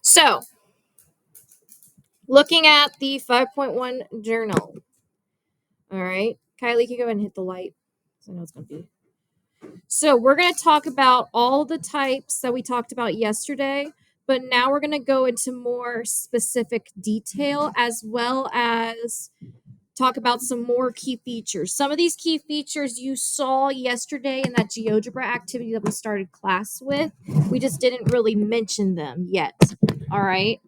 So, looking at the 5.1 journal. All right. Kylie, can you go ahead and hit the light? I know it's going to be. So, we're going to talk about all the types that we talked about yesterday, but now we're going to go into more specific detail as well as talk about some more key features. Some of these key features you saw yesterday in that GeoGebra activity that we started class with. We just didn't really mention them yet. All right.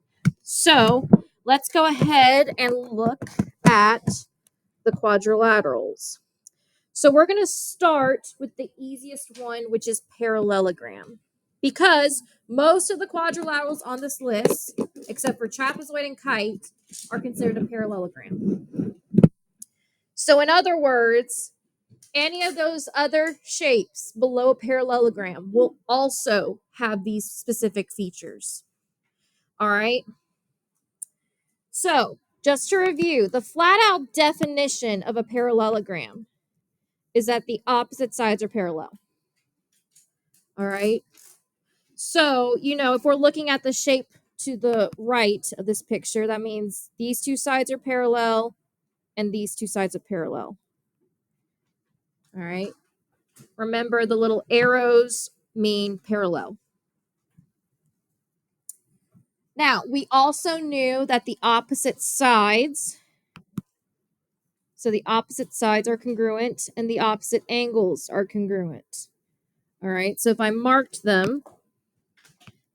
So let's go ahead and look at the quadrilaterals. So we're going to start with the easiest one, which is parallelogram. Because most of the quadrilaterals on this list, except for trapezoid and kite, are considered a parallelogram. So in other words, any of those other shapes below a parallelogram will also have these specific features. All right. So just to review, the flat out definition of a parallelogram is that the opposite sides are parallel. All right. So, if we're looking at the shape to the right of this picture, that means these two sides are parallel and these two sides are parallel. All right. Remember, the little arrows mean parallel. Now, we also knew that the opposite sides, so the opposite sides are congruent and the opposite angles are congruent. All right, so if I marked them,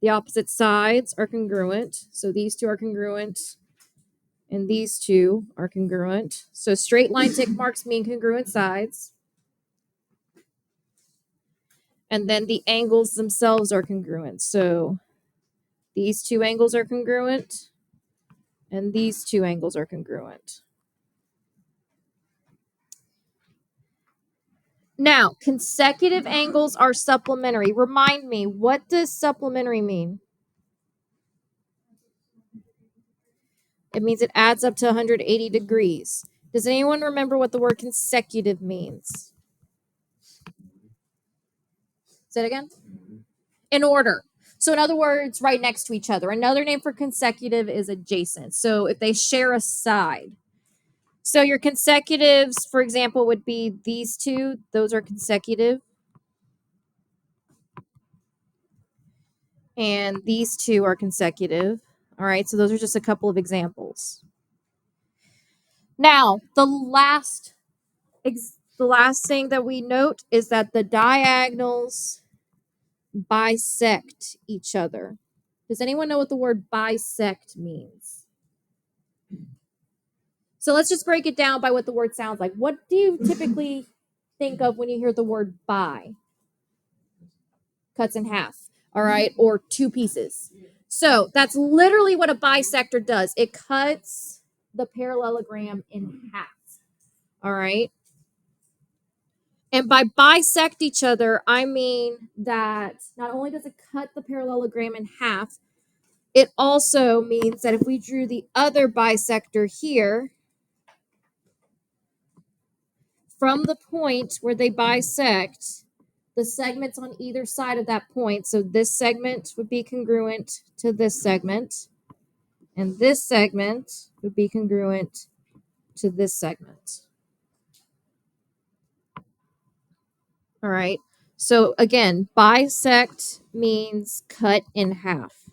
the opposite sides are congruent. So these two are congruent and these two are congruent. So straight line tick marks mean congruent sides. And then the angles themselves are congruent. So these two angles are congruent and these two angles are congruent. Now, consecutive angles are supplementary. Remind me, what does supplementary mean? It means it adds up to 180 degrees. Does anyone remember what the word consecutive means? Say it again. In order. So in other words, right next to each other. Another name for consecutive is adjacent. So if they share a side. So your consecutives, for example, would be these two. Those are consecutive. And these two are consecutive. All right, so those are just a couple of examples. Now, the last thing that we note is that the diagonals bisect each other. Does anyone know what the word bisect means? So let's just break it down by what the word sounds like. What do you typically think of when you hear the word bi? Cuts in half, all right, or two pieces. So that's literally what a bisector does. It cuts the parallelogram in half, all right? And by bisect each other, I mean that not only does it cut the parallelogram in half, it also means that if we drew the other bisector here, from the point where they bisect, the segments on either side of that point, so this segment would be congruent to this segment, and this segment would be congruent to this segment. All right. So again, bisect means cut in half.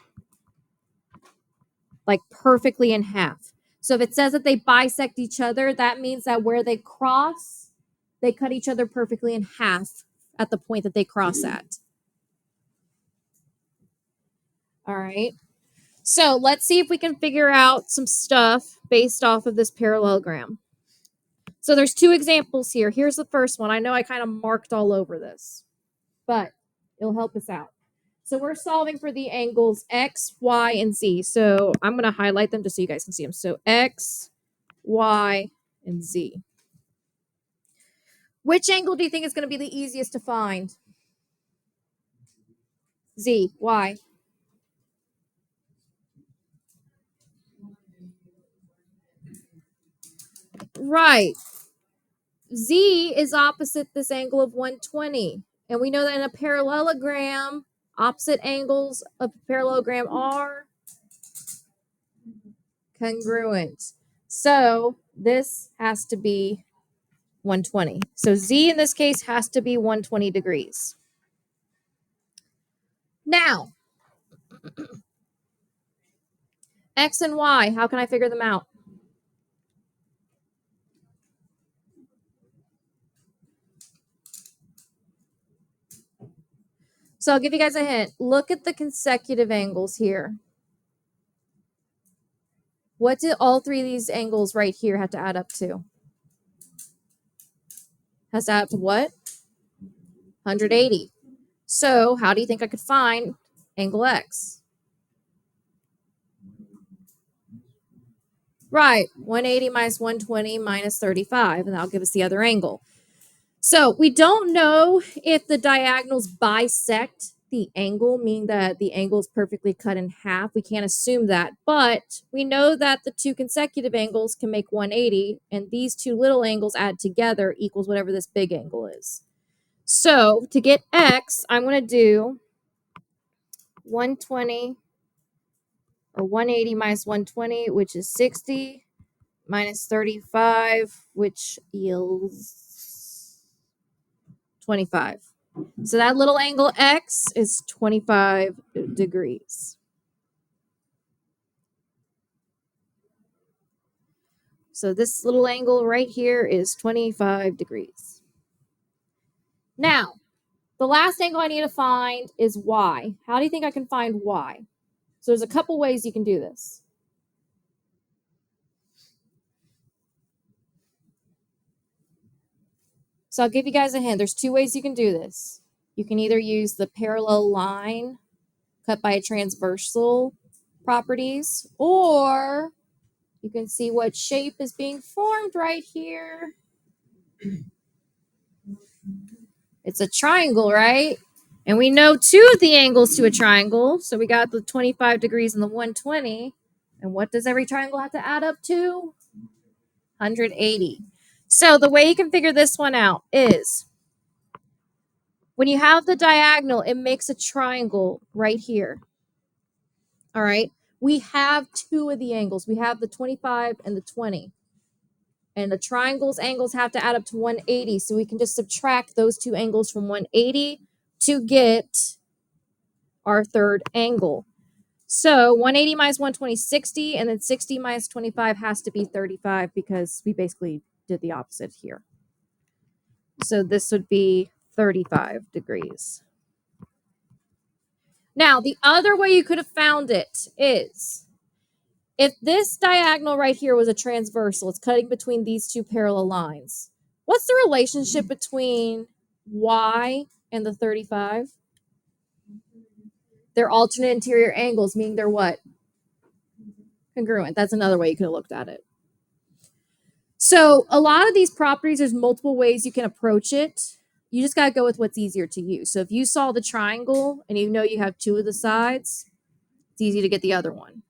Like perfectly in half. So if it says that they bisect each other, that means that where they cross, they cut each other perfectly in half at the point that they cross at. All right. So let's see if we can figure out some stuff based off of this parallelogram. So there's two examples here. Here's the first one. I know I kind of marked all over this, but it'll help us out. So we're solving for the angles X, Y, and Z. So I'm going to highlight them just so you guys can see them. So X, Y, and Z. Which angle do you think is going to be the easiest to find? Z. Why? Right. Z is opposite this angle of 120. And we know that in a parallelogram, opposite angles of a parallelogram are congruent. So this has to be 120. So Z in this case has to be 120 degrees. Now, X and Y, how can I figure them out? So I'll give you guys a hint. Look at the consecutive angles here. What do all three of these angles right here have to add up to? Has to add up to what? 180. So how do you think I could find angle X? Right, 180 minus 120 minus 35, and that'll give us the other angle. So we don't know if the diagonals bisect the angle, meaning that the angle is perfectly cut in half. We can't assume that, but we know that the two consecutive angles can make 180, and these two little angles added together equals whatever this big angle is. So to get X, I'm going to do 120 or 180 minus 120, which is 60, minus 35, which yields 25. So that little angle X is 25 degrees. So this little angle right here is 25 degrees. Now, the last angle I need to find is Y. How do you think I can find Y? So there's a couple ways you can do this. So I'll give you guys a hint. There's two ways you can do this. You can either use the parallel line cut by a transversal properties, or you can see what shape is being formed right here. It's a triangle, right? And we know two of the angles to a triangle. So we got the 25 degrees and the 120. And what does every triangle have to add up to? 180. So the way you can figure this one out is when you have the diagonal, it makes a triangle right here. All right. We have two of the angles. We have the 25 and the 20. And the triangle's angles have to add up to 180. So we can just subtract those two angles from 180 to get our third angle. So 180 minus 120 is 60, and then 60 minus 25 has to be 35 because we basically did the opposite here. So this would be 35 degrees. Now, the other way you could have found it is if this diagonal right here was a transversal, it's cutting between these two parallel lines. What's the relationship between Y and the 35? They're alternate interior angles, meaning they're what? Congruent. That's another way you could have looked at it. So a lot of these properties, there's multiple ways you can approach it. You just got to go with what's easier to use. So if you saw the triangle and you know you have two of the sides, it's easy to get the other one.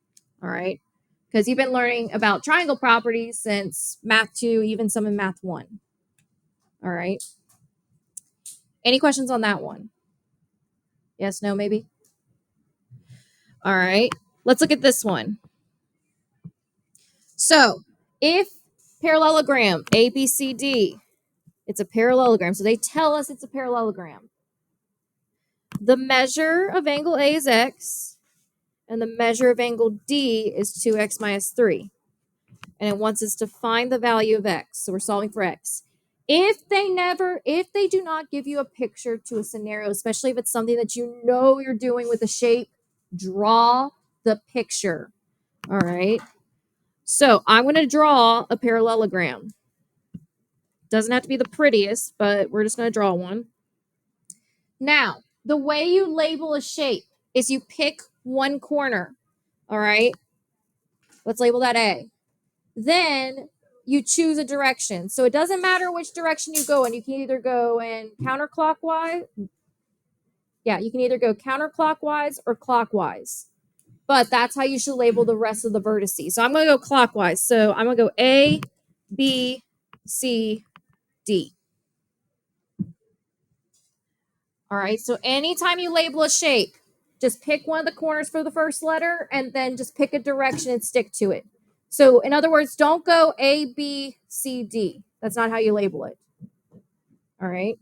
All right. Because you've been learning about triangle properties since Math 2, even some in Math 1. All right. Any questions on that one? Yes, no, maybe? All right. Let's look at this one. So if parallelogram ABCD, it's a parallelogram. So they tell us it's a parallelogram. The measure of angle A is X, and the measure of angle D is 2X minus 3. And it wants us to find the value of X. So we're solving for X. If they do not give you a picture to a scenario, especially if it's something that you know you're doing with a shape, draw the picture. All right. So I'm going to draw a parallelogram. Doesn't have to be the prettiest, but we're just going to draw one. Now, the way you label a shape is you pick one corner. All right. Let's label that A. Then you choose a direction. So it doesn't matter which direction you go in. You can either go in counterclockwise. Yeah, you can either go counterclockwise or clockwise. But that's how you should label the rest of the vertices. So I'm going to go clockwise. So I'm going to go A, B, C, D. All right. So anytime you label a shape, just pick one of the corners for the first letter and then just pick a direction and stick to it. So in other words, don't go A, B, C, D. That's not how you label it. All right.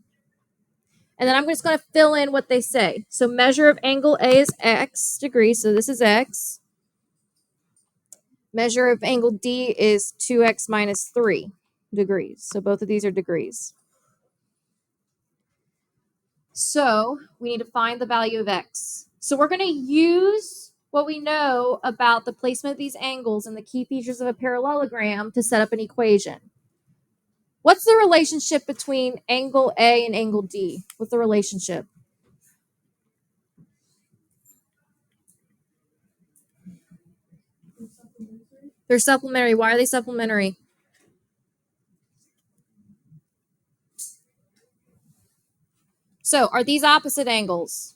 And then I'm just going to fill in what they say. So measure of angle A is X degrees. So this is X. Measure of angle D is 2X minus 3 degrees. So both of these are degrees. So we need to find the value of X. So we're going to use what we know about the placement of these angles and the key features of a parallelogram to set up an equation. What's the relationship between angle A and angle D? What's the relationship? They're supplementary. Why are they supplementary? So are these opposite angles?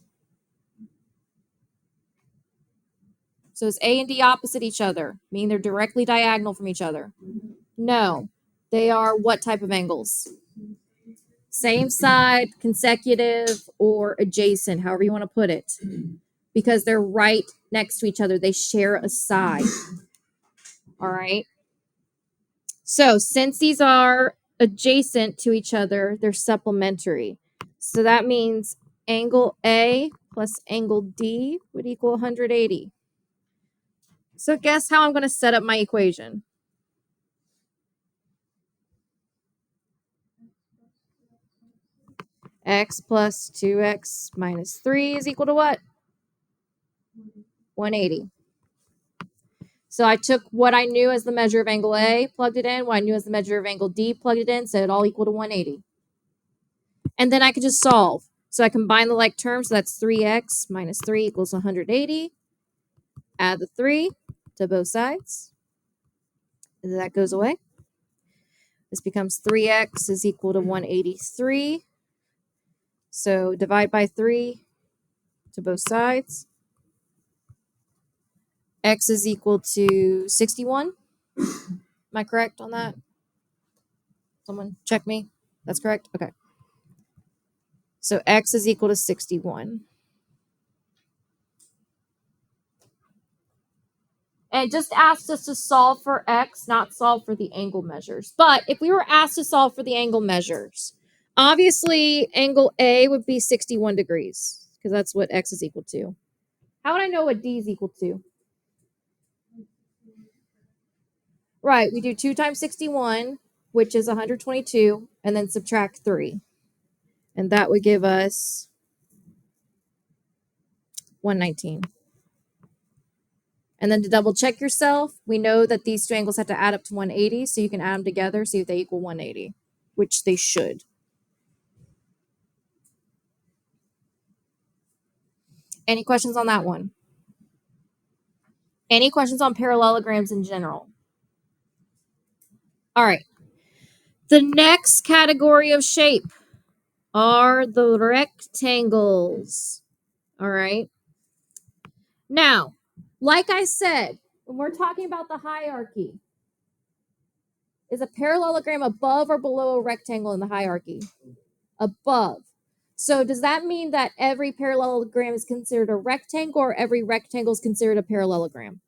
So is A and D opposite each other? Meaning they're directly diagonal from each other? No. They are what type of angles? Same side, consecutive, or adjacent, however you want to put it. Because they're right next to each other. They share a side. All right. So since these are adjacent to each other, they're supplementary. So that means angle A plus angle D would equal 180. So guess how I'm going to set up my equation? X plus 2x minus 3 is equal to what? 180. So I took what I knew as the measure of angle A, plugged it in, what I knew as the measure of angle D, plugged it in, so it all equal to 180. And then I could just solve. So I combine the like terms, so that's 3x minus 3 equals 180. Add the 3 to both sides. And that goes away. This becomes 3x is equal to 183. So divide by 3 to both sides. X is equal to 61. Am I correct on that? Someone check me. That's correct? Okay. So X is equal to 61. And it just asked us to solve for X, not solve for the angle measures. But if we were asked to solve for the angle measures, obviously angle A would be 61 degrees because that's what X is equal to. How would I know what D is equal to? Right, we do 2 times 61, which is 122, and then subtract 3. And that would give us 119. And then to double check yourself, we know that these two angles have to add up to 180, so you can add them together, see if they equal 180, which they should. Any questions on that one? Any questions on parallelograms in general? All right. The next category of shape are the rectangles. All right. Now, like I said, when we're talking about the hierarchy, is a parallelogram above or below a rectangle in the hierarchy? Above. So does that mean that every parallelogram is considered a rectangle or every rectangle is considered a parallelogram?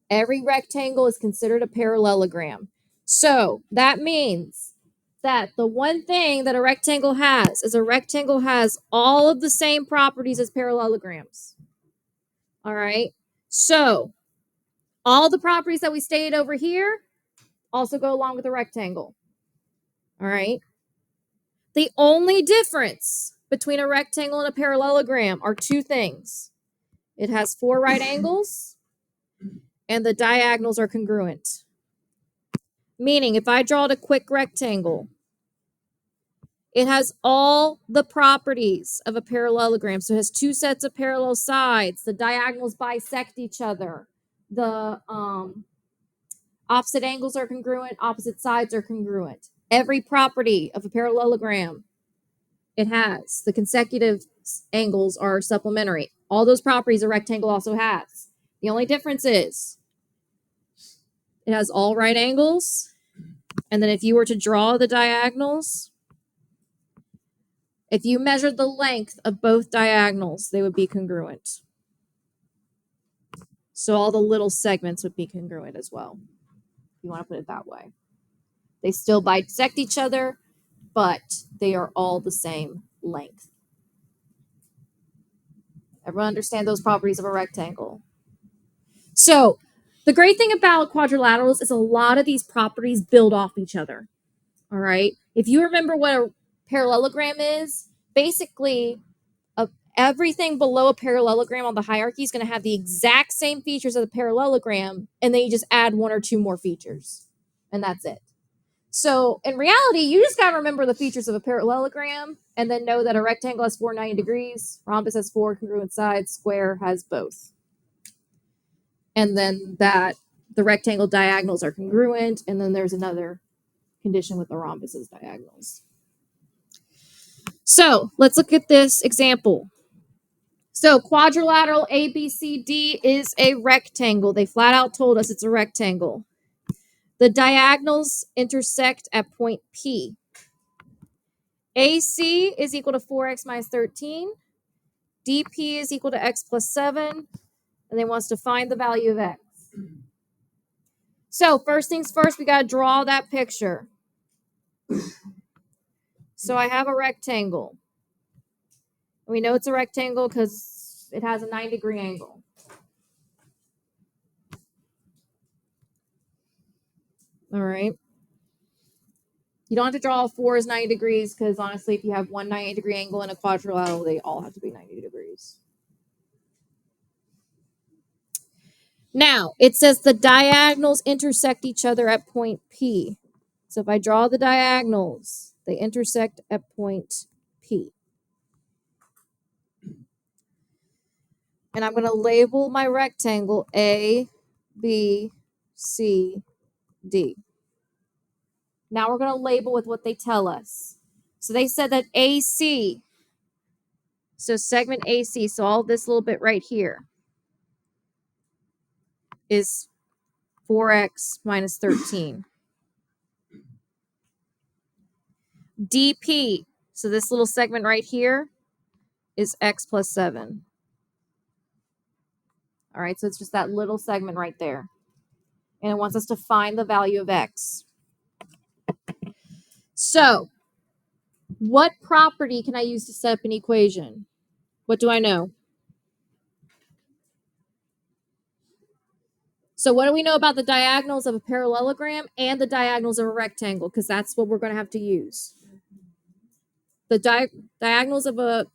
Every rectangle is considered a parallelogram. So that means that the one thing that a rectangle has is a rectangle has all of the same properties as parallelograms. All right. So all the properties that we stated over here also go along with a rectangle. All right. The only difference between a rectangle and a parallelogram are two things. It has 4 right angles and the diagonals are congruent. Meaning if I draw a quick rectangle, it has all the properties of a parallelogram. So it has 2 sets of parallel sides. The diagonals bisect each other. The opposite angles are congruent. Opposite sides are congruent. Every property of a parallelogram it has. The consecutive angles are supplementary. All those properties a rectangle also has. The only difference is it has all right angles. And then if you were to draw the diagonals, if you measured the length of both diagonals, they would be congruent. So all the little segments would be congruent as well, if you want to put it that way. They still bisect each other, but they are all the same length. Everyone understand those properties of a rectangle? So the great thing about quadrilaterals is a lot of these properties build off each other. All right. If you remember what a parallelogram is, basically everything below a parallelogram on the hierarchy is going to have the exact same features of the parallelogram, and then you just add one or two more features, and that's it. So in reality, you just got to remember the features of a parallelogram and then know that a rectangle has 490 degrees, rhombus has 4 congruent sides, square has both. And then that the rectangle diagonals are congruent, and then there's another condition with the rhombus's diagonals. So let's look at this example. So quadrilateral ABCD is a rectangle. They flat out told us it's a rectangle. The diagonals intersect at point P. AC is equal to 4x minus 13. DP is equal to x plus 7. And they want us to find the value of x. So first things first, we got to draw that picture. So I have a rectangle. We know it's a rectangle because it has a 90-degree angle. All right. You don't have to draw all 4 as 90 degrees because honestly, if you have one 90-degree angle in a quadrilateral, they all have to be 90 degrees. Now, it says the diagonals intersect each other at point P. So if I draw the diagonals, they intersect at point P. And I'm going to label my rectangle A, B, C, D. Now we're going to label with what they tell us. So they said that AC, so segment AC, so all this little bit right here is 4x minus 13. DP, so this little segment right here is x plus 7. All right, so it's just that little segment right there. And it wants us to find the value of x. So, what property can I use to set up an equation? What do I know? So what do we know about the diagonals of a parallelogram and the diagonals of a rectangle? Because that's what we're going to have to use. The diagonals of a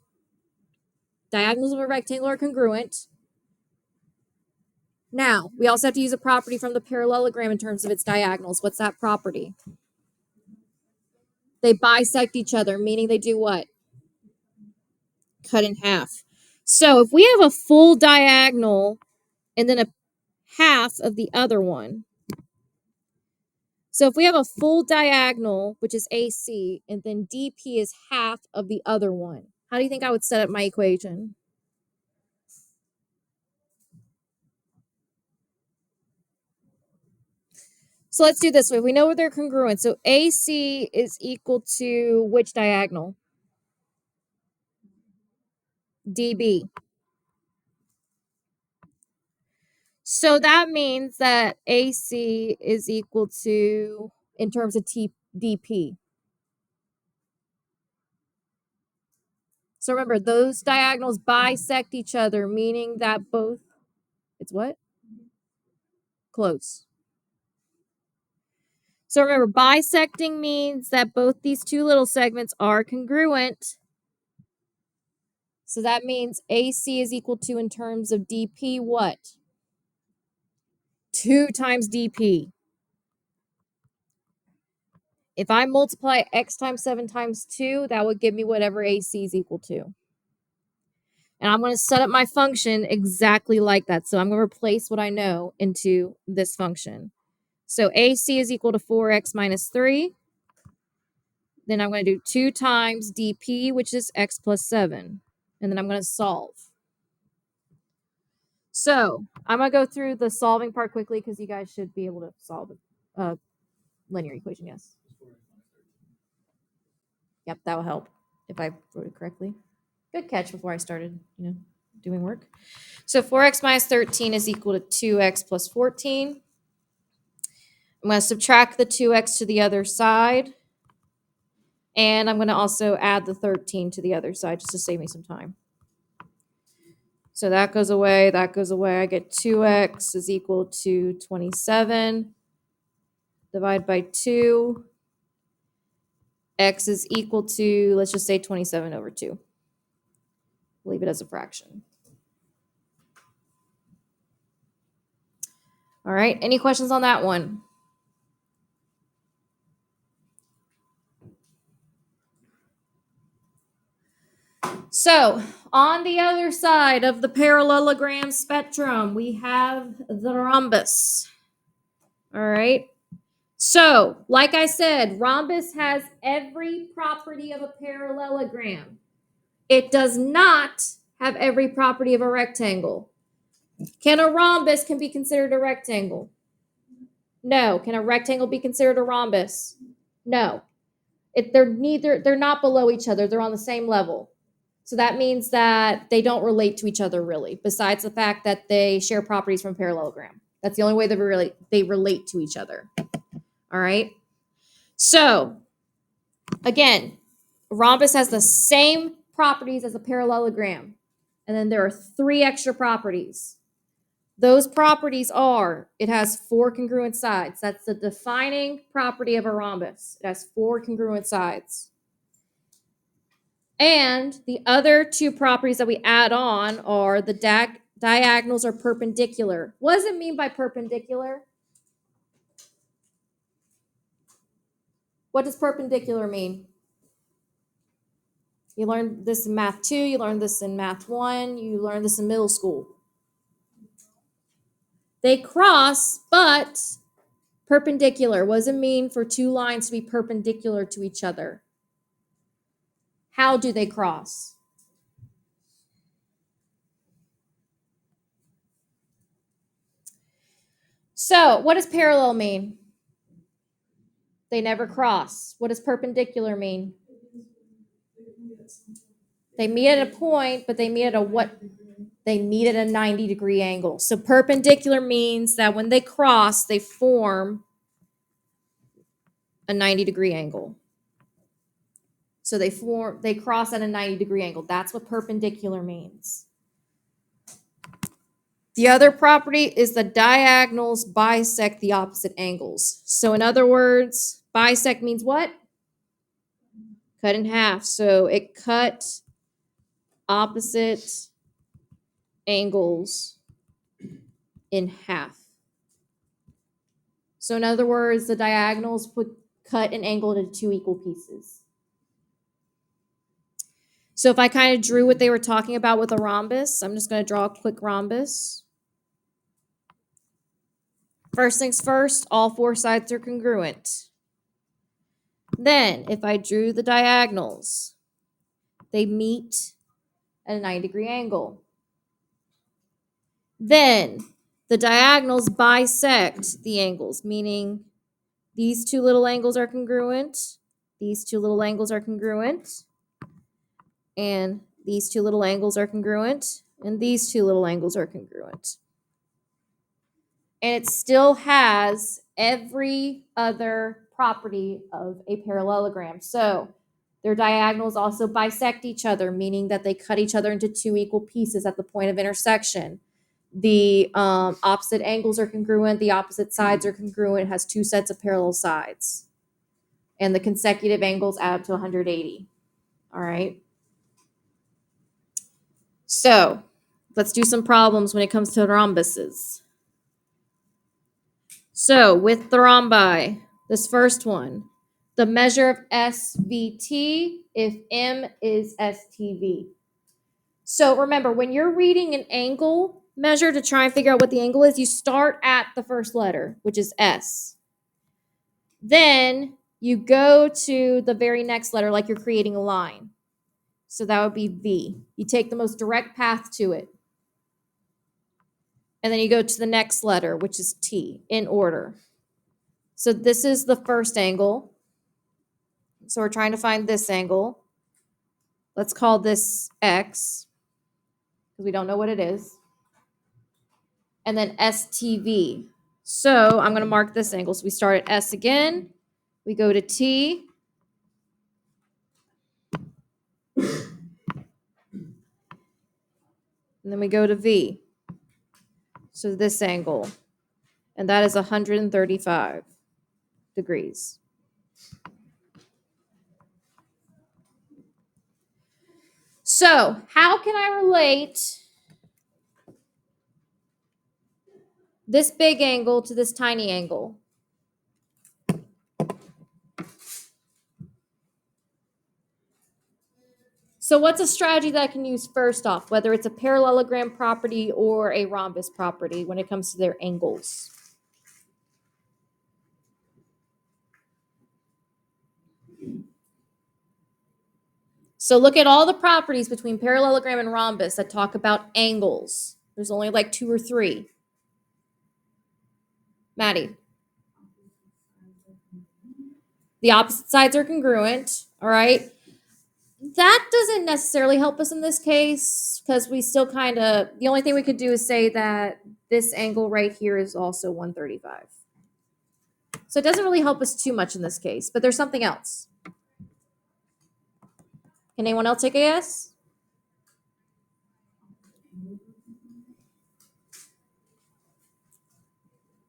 rectangle are congruent. Now, we also have to use a property from the parallelogram in terms of its diagonals. What's that property? They bisect each other, meaning they do what? Cut in half. So if we have a full diagonal and then a half of the other one. So if we have a full diagonal, which is AC, and then DP is half of the other one, how do you think I would set up my equation? So let's do this way. We know they're congruent. So AC is equal to which diagonal? DB. So that means that AC is equal to, in terms of DP. So remember, those diagonals bisect each other, meaning that both, it's what? Close. So remember, bisecting means that both these two little segments are congruent. So that means AC is equal to, in terms of DP, what? 2 times DP. If I multiply x times 7 times 2, that would give me whatever AC is equal to. And I'm going to set up my function exactly like that. So I'm going to replace what I know into this function. So AC is equal to 4x minus 3. Then I'm going to do 2 times dp, which is x plus 7. And then I'm going to solve. So I'm going to go through the solving part quickly because you guys should be able to solve a linear equation, yes. Yep, that will help if I wrote it correctly. Good catch before I started, doing work. So 4x minus 13 is equal to 2x plus 14. I'm going to subtract the 2x to the other side. And I'm going to also add the 13 to the other side just to save me some time. So that goes away, that goes away. I get 2x is equal to 27. Divide by 2. X is equal to, let's just say 27 over 2. Leave it as a fraction. All right, any questions on that one? So, on the other side of the parallelogram spectrum, we have the rhombus. All right. So, like I said, rhombus has every property of a parallelogram. It does not have every property of a rectangle. Can a rhombus be considered a rectangle? No. Can a rectangle be considered a rhombus? No. They're not below each other. They're on the same level. So that means that they don't relate to each other really, besides the fact that they share properties from parallelogram. That's the only way they relate to each other. All right. So again, a rhombus has the same properties as a parallelogram. And then there are 3 extra properties. Those properties are, it has 4 congruent sides. That's the defining property of a rhombus. It has 4 congruent sides. And the other 2 properties that we add on are the diagonals are perpendicular. What does it mean by perpendicular? What does perpendicular mean? You learned this in math 2, you learned this in math 1, you learned this in middle school. They cross, but perpendicular. What does it mean for 2 lines to be perpendicular to each other? How do they cross? So, what does parallel mean? They never cross. What does perpendicular mean? They meet at a point, but they meet at a what? They meet at a 90-degree angle. So perpendicular means that when they cross, they form a 90-degree angle. So they cross at a 90-degree angle. That's what perpendicular means. The other property is the diagonals bisect the opposite angles. So in other words, bisect means what? Cut in half. So it cut opposite angles in half. So in other words, the diagonals would cut an angle into 2 equal pieces. So if I kind of drew what they were talking about with a rhombus, I'm just going to draw a quick rhombus. First things first, all 4 sides are congruent. Then, if I drew the diagonals, they meet at a 90-degree angle. Then, the diagonals bisect the angles, meaning these 2 little angles are congruent, these 2 little angles are congruent, and these 2 little angles are congruent, and these 2 little angles are congruent. And it still has every other property of a parallelogram. So their diagonals also bisect each other, meaning that they cut each other into 2 equal pieces at the point of intersection. The opposite angles are congruent. The opposite sides are congruent. It has 2 sets of parallel sides. And the consecutive angles add up to 180. All right. So let's do some problems when it comes to rhombuses. So with the rhombi, this first one, the measure of SVT if M is STV. So remember, when you're reading an angle measure to try and figure out what the angle is, you start at the first letter, which is S. Then you go to the very next letter like you're creating a line. So that would be V. You take the most direct path to it. And then you go to the next letter, which is T, in order. So this is the first angle. So we're trying to find this angle. Let's call this X. because we don't know what it is. And then STV. So I'm going to mark this angle. So we start at S again. We go to T. And then we go to V. So this angle. And that is 135 degrees. So how can I relate this big angle to this tiny angle? So what's a strategy that I can use first off, whether it's a parallelogram property or a rhombus property when it comes to their angles? So look at all the properties between parallelogram and rhombus that talk about angles. There's only like 2 or 3. Maddie. The opposite sides are congruent, all right? That doesn't necessarily help us in this case because we still kind of, the only thing we could do is say that this angle right here is also 135. So it doesn't really help us too much in this case, but there's something else. Can anyone else take a guess?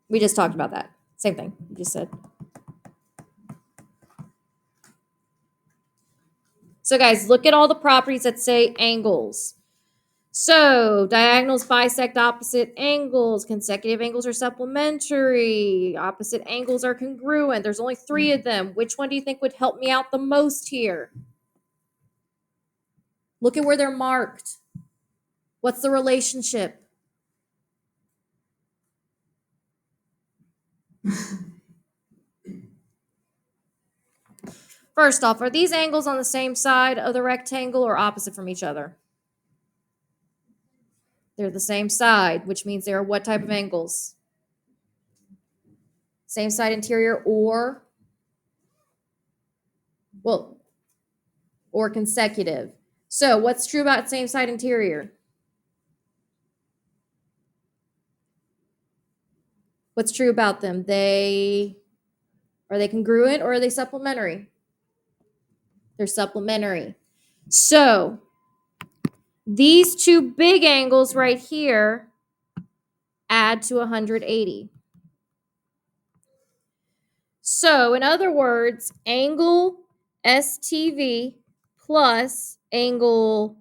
We just talked about that. Same thing you just said. So guys, look at all the properties that say angles. So diagonals bisect opposite angles. Consecutive angles are supplementary. Opposite angles are congruent. There's only 3 of them. Which one do you think would help me out the most here? Look at where they're marked. What's the relationship? First off, are these angles on the same side of the rectangle or opposite from each other? They're the same side, which means they are what type of angles? Same side interior or consecutive. So what's true about same side interior? What's true about them? Are they congruent or are they supplementary? They're supplementary. So these 2 big angles right here add to 180. So in other words, angle STV plus angle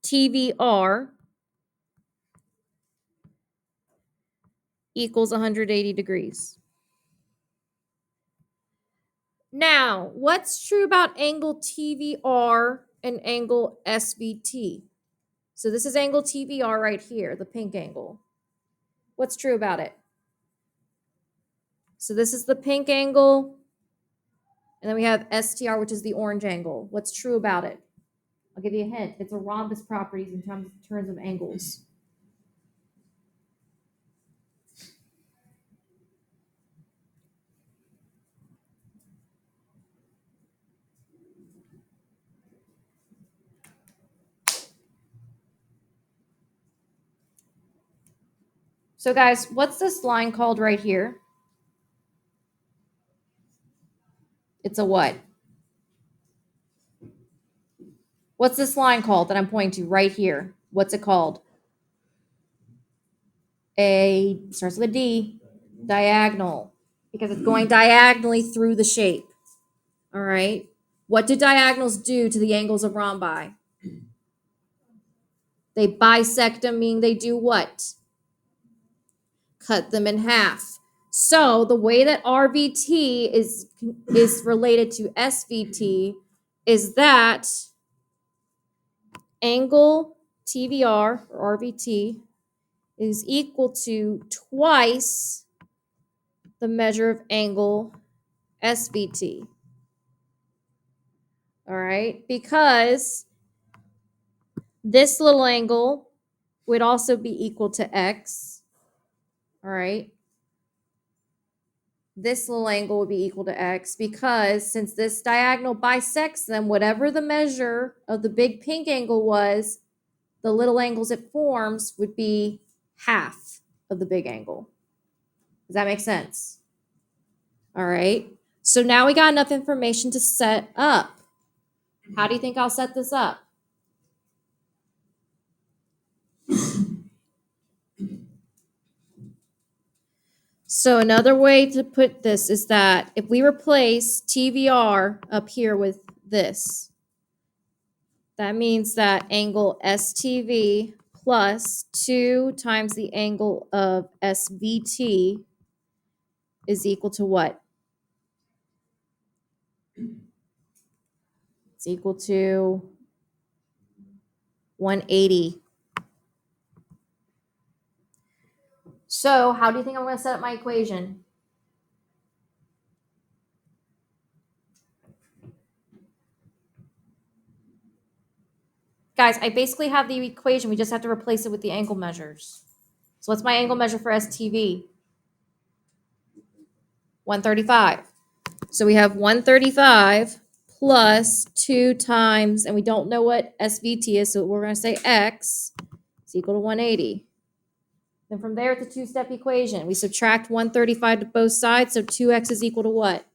TVR equals 180 degrees. Now, what's true about angle TVR and angle SVT? So this is angle TVR right here, the pink angle. What's true about it? So this is the pink angle, and then we have STR, which is the orange angle. What's true about it? I'll give you a hint. It's a rhombus properties in terms of angles. So guys, what's this line called right here? It's a what? What's this line called that I'm pointing to right here? What's it called? Starts with a D, diagonal, because it's going diagonally through the shape. All right. What do diagonals do to the angles of rhombi? They bisect them, meaning they do what? Cut them in half. So the way that RVT is related to SVT is that angle TVR or RVT is equal to twice the measure of angle SVT. All right, because this little angle would also be equal to X. All right. this little angle would be equal to x, because since this diagonal bisects them, whatever the measure of the big pink angle was, the little angles it forms would be half of the big angle. Does that make sense? All right. So now we got enough information to set up. How do you think I'll set this up? So another way to put this is that if we replace TVR up here with this, that means that angle STV plus 2 times the angle of SVT is equal to what? It's equal to 180. So how do you think I'm going to set up my equation? Guys, I basically have the equation. We just have to replace it with the angle measures. So what's my angle measure for STV? 135. So we have 135 plus 2 times, and we don't know what SVT is, so we're going to say x is equal to 180. Then from there, it's a two-step equation. We subtract 135 to both sides, so 2x is equal to what?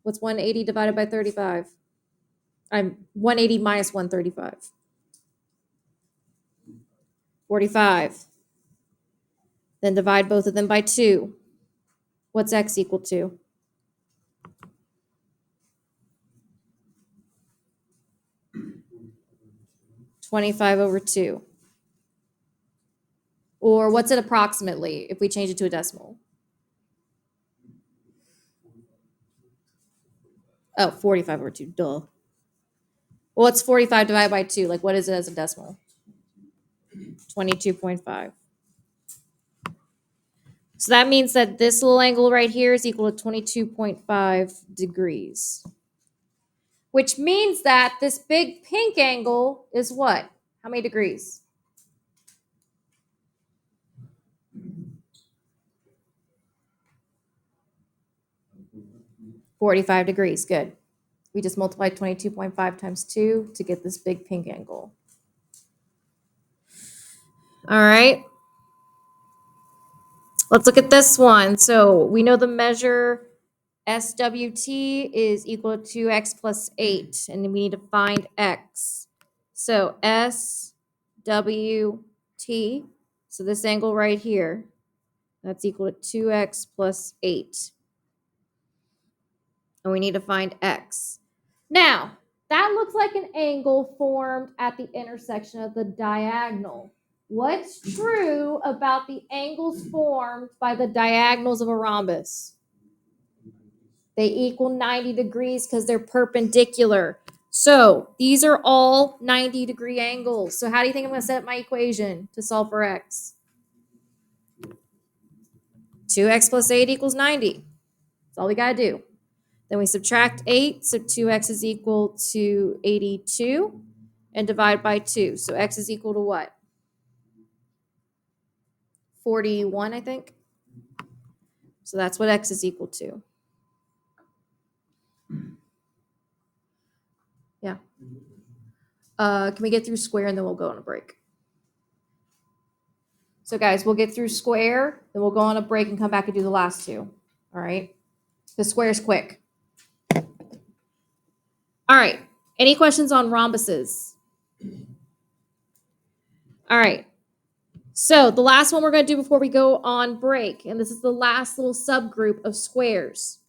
What's 180 divided by 35? I'm 180 minus 135. 45. Then divide both of them by 2. What's x equal to? 25 over 2. Or what's it approximately if we change it to a decimal? Oh, 45 over 2, duh. Well, what's 45 divided by 2? Like, what is it as a decimal? 22.5. So that means that this little angle right here is equal to 22.5 degrees. Which means that this big pink angle is what? How many degrees? 45 degrees, good. We just multiplied 22.5 times 2 to get this big pink angle. All right. Let's look at this one. So we know the measure SWT is equal to 2x plus 8, and we need to find x. So SWT, so this angle right here, that's equal to 2x plus 8. And we need to find x. Now, that looks like an angle formed at the intersection of the diagonal. What's true about the angles formed by the diagonals of a rhombus? They equal 90 degrees because they're perpendicular. So these are all 90-degree angles. So how do you think I'm going to set up my equation to solve for x? 2x plus 8 equals 90. That's all we got to do. Then we subtract 8, so 2x is equal to 82, and divide by 2. So x is equal to what? 41, I think. So that's what x is equal to. Yeah. Can we get through square and then we'll go on a break? So guys, we'll get through square, then we'll go on a break and come back and do the last two. All right? The square is quick. All right. Any questions on rhombuses? All right. So the last one we're going to do before we go on break, and this is the last little subgroup of squares.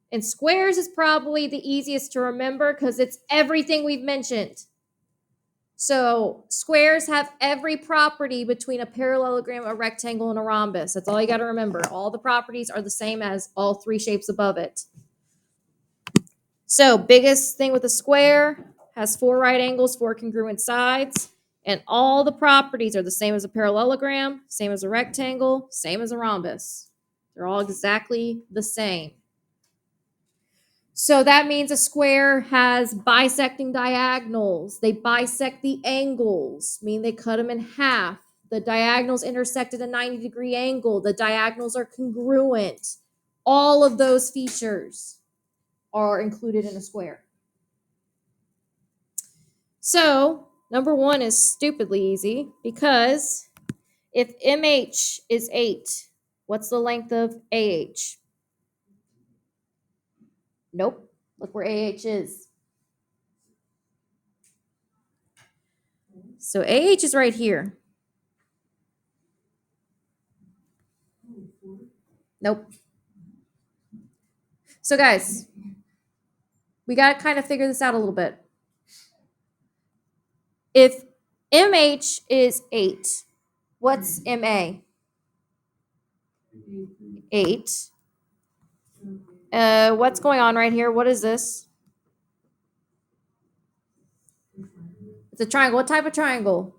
And squares is probably the easiest to remember because it's everything we've mentioned. So squares have every property between a parallelogram, a rectangle, and a rhombus. That's all you got to remember. All the properties are the same as all three shapes above it. So biggest thing with a square, has 4 right angles, 4 congruent sides, and all the properties are the same as a parallelogram, same as a rectangle, same as a rhombus. They're all exactly the same. So that means a square has bisecting diagonals. They bisect the angles, meaning they cut them in half. The diagonals intersect at a 90-degree angle. The diagonals are congruent. All of those features are included in a square. So, number 1 is stupidly easy because if MH is 8, what's the length of AH? Nope. Look where AH is. So AH is right here. Nope. So guys, we got to kind of figure this out a little bit. If MH is 8, what's MA? 8. What's going on right here? What is this? It's a triangle. What type of triangle?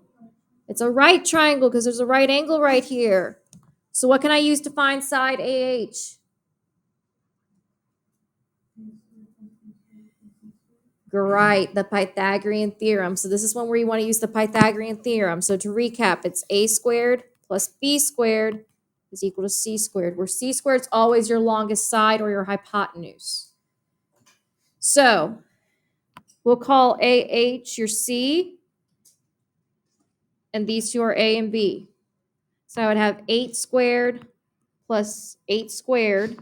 It's a right triangle because there's a right angle right here. So what can I use to find side AH? Great, the Pythagorean theorem. So this is one where you want to use the Pythagorean theorem. So to recap, it's a squared plus b squared is equal to c squared, where c squared is always your longest side or your hypotenuse. So we'll call AH your C, and these two are A and B. So I would have 8 squared plus 8 squared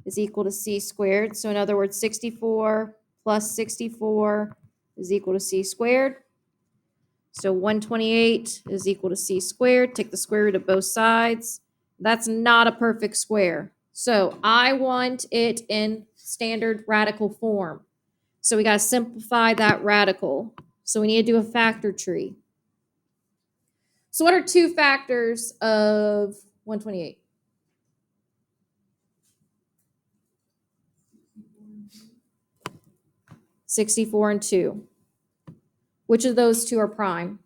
is equal to C squared. So in other words, 64 plus 64 is equal to C squared. So 128 is equal to C squared. Take the square root of both sides. That's not a perfect square. So I want it in standard radical form. So we got to simplify that radical. So we need to do a factor tree. So what are 2 factors of 128? (64) and 2. Which of those 2 are prime?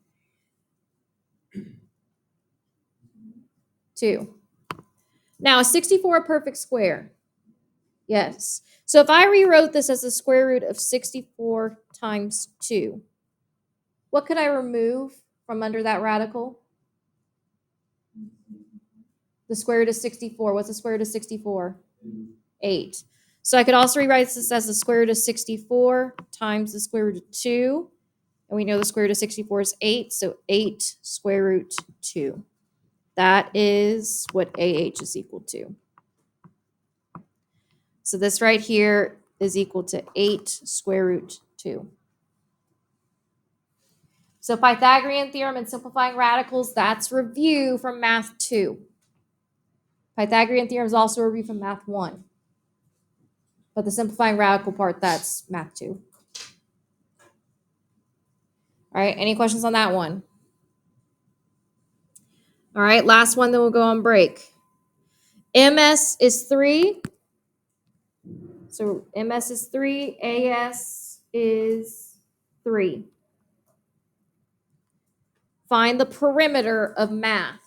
2. Now, is 64 a perfect square? Yes. So if I rewrote this as the square root of 64 times 2, what could I remove from under that radical? The square root of 64. What's the square root of 64? 8. So I could also rewrite this as the square root of 64 times the square root of 2. And we know the square root of 64 is 8. So 8 square root 2. That is what AH is equal to. So this right here is equal to 8 square root 2. So Pythagorean theorem and simplifying radicals, that's review from Math 2. Pythagorean theorem is also a review from Math 1. But the simplifying radical part, that's Math 2. All right, any questions on that one? All right, last one, then we'll go on break. MS is 3. So MS is 3, AS is 3. Find the perimeter of math.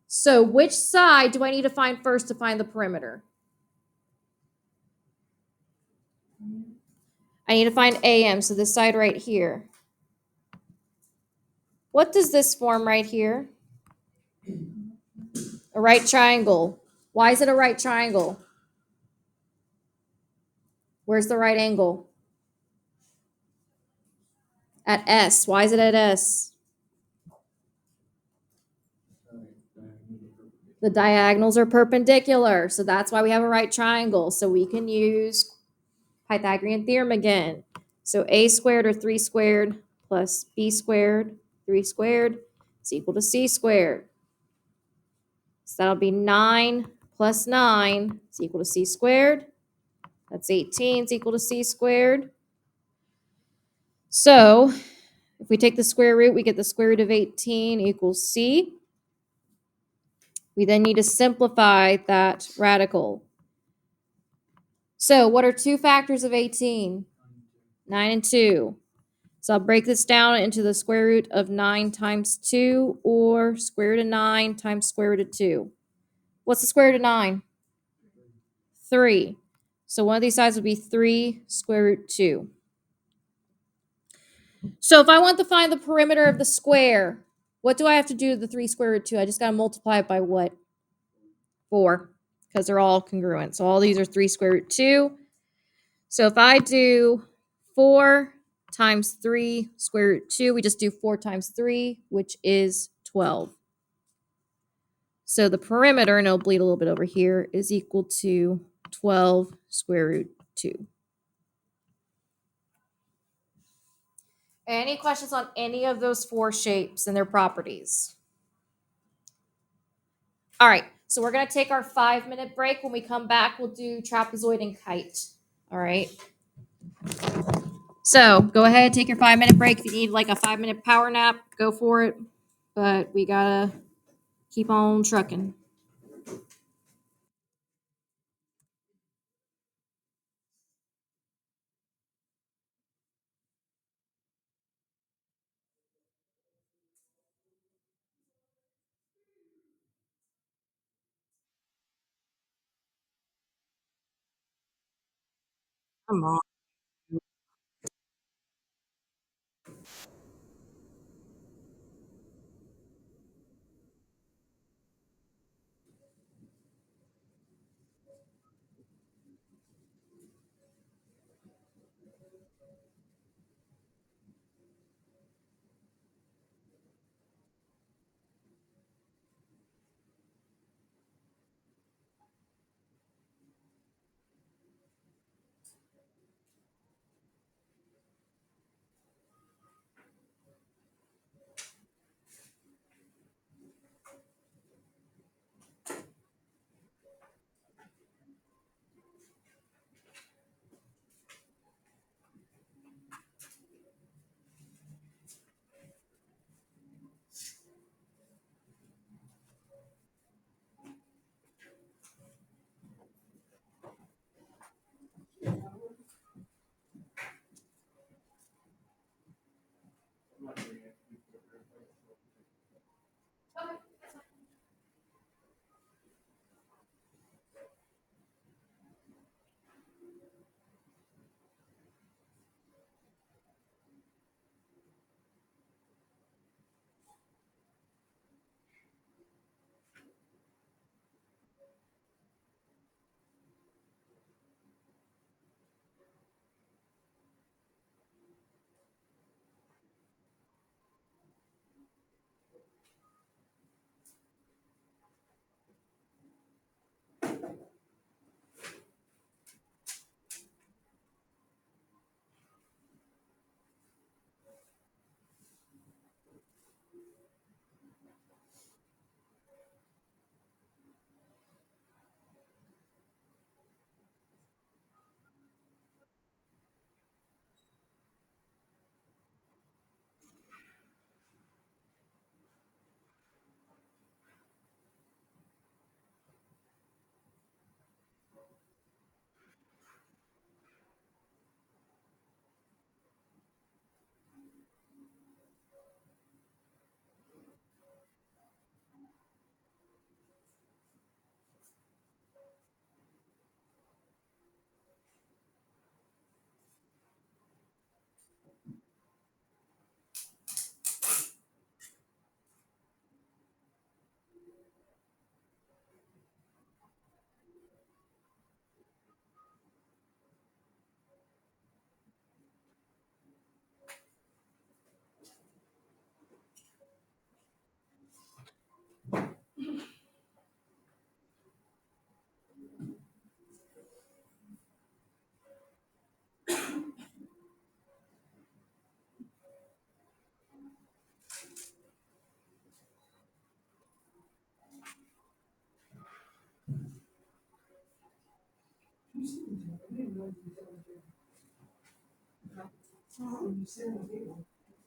So which side do I need to find first to find the perimeter? I need to find AM, so this side right here. What does this form right here? A right triangle. Why is it a right triangle? Where's the right angle? At S. Why is it at S? The diagonals are perpendicular, so that's why we have a right triangle. So we can use Pythagorean theorem again. So A squared, or 3 squared, plus B squared, 3 squared, is equal to C squared. So that'll be 9 plus 9 is equal to C squared. That's 18 is equal to C squared. So if we take the square root, we get the square root of 18 equals C. We then need to simplify that radical. So what are 2 factors of 18? 9 and 2. So I'll break this down into the square root of 9 times 2, or square root of 9 times square root of 2. What's the square root of 9? 3. So one of these sides would be 3 square root 2. So if I want to find the perimeter of the square, what do I have to do to the 3 square root 2? I just got to multiply it by what? 4, because they're all congruent. So all these are 3 square root 2. So if I do 4 times 3 square root 2, we just do 4 times 3, which is 12. So the perimeter, and it'll bleed a little bit over here, is equal to 12 square root 2. Any questions on any of those 4 shapes and their properties? All right, so we're going to take our 5-minute break. When we come back, we'll do trapezoid and kite. All right. So go ahead, take your 5-minute break. If you need like a 5-minute power nap, go for it. But we got to keep on trucking. Come on.